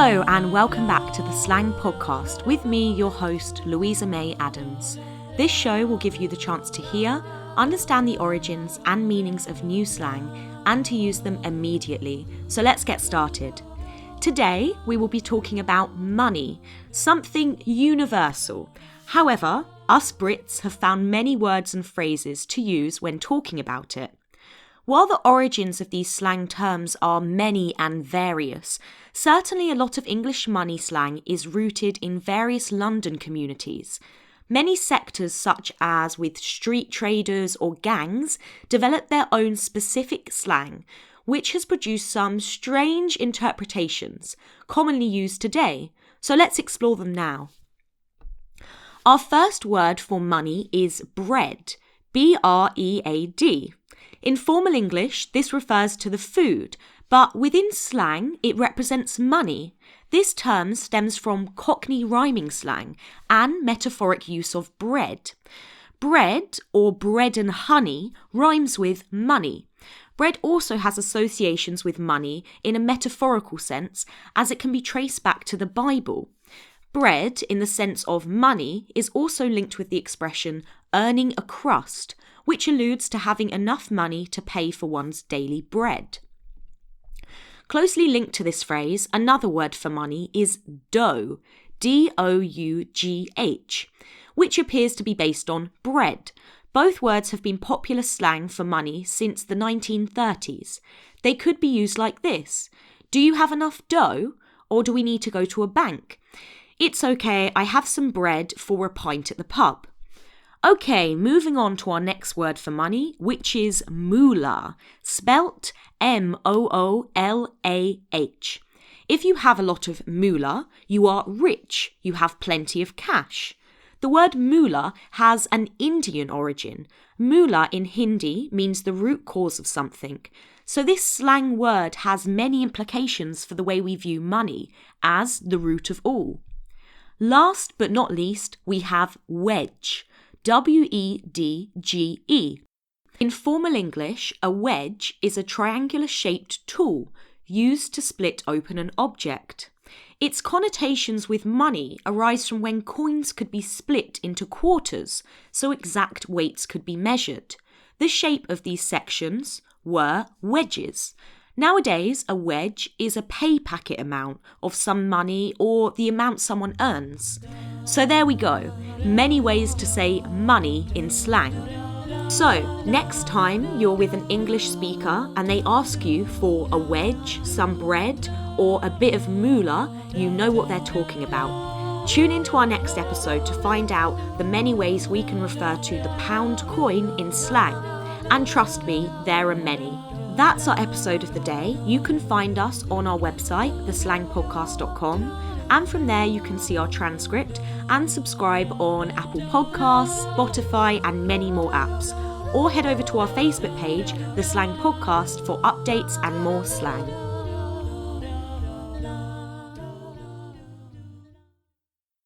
Hello and welcome back to the Slang podcast with me, your host, Louisa May Adams. This show will give you the chance to hear, understand the origins and meanings of new slang and to use them immediately. So let's get started. Today, we will be talking about money, something universal. However, us Brits have found many words and phrases to use when talking about it. While the origins of these slang terms are many and various, certainly a lot of English money slang is rooted in various London communities. Many sectors, such as with street traders or gangs, develop their own specific slang, which has produced some strange interpretations, commonly used today. So let's explore them now. Our first word for money is bread, B-R-E-A-D. In formal English, this refers to the food, but within slang, it represents money. This term stems from cockney rhyming slang and metaphoric use of bread. Bread, or bread and honey, rhymes with money. Bread also has associations with money in a metaphorical sense, as it can be traced back to the Bible. Bread, in the sense of money, is also linked with the expression earning a crust, which alludes to having enough money to pay for one's daily bread. Closely linked to this phrase, another word for money is dough, D-O-U-G-H, which appears to be based on bread. Both words have been popular slang for money since the 1930s. They could be used like this: do you have enough dough, or do we need to go to a bank? It's okay, I have some bread for a pint at the pub. Okay, moving on to our next word for money, which is moolah, spelt M-O-O-L-A-H. If you have a lot of moolah, you are rich, you have plenty of cash. The word moolah has an Indian origin. Moolah in Hindi means the root cause of something. So this slang word has many implications for the way we view money, as the root of all. Last but not least, we have wedge, W-E-D-G-E. In formal English, a wedge is a triangular-shaped tool used to split open an object. Its connotations with money arise from when coins could be split into quarters, so exact weights could be measured. The shape of these sections were wedges. Nowadays, a wedge is a pay packet amount of some money or the amount someone earns. So there we go, many ways to say money in slang. So, next time you're with an English speaker and they ask you for a wedge, some bread, or a bit of moolah, you know what they're talking about. Tune into our next episode to find out the many ways we can refer to the pound coin in slang. And trust me, there are many. That's our episode of the day. You can find us on our website, theslangpodcast.com, and from there you can see our transcript and subscribe on Apple Podcasts, Spotify, and many more apps. Or head over to our Facebook page, The Slang Podcast, for updates and more slang.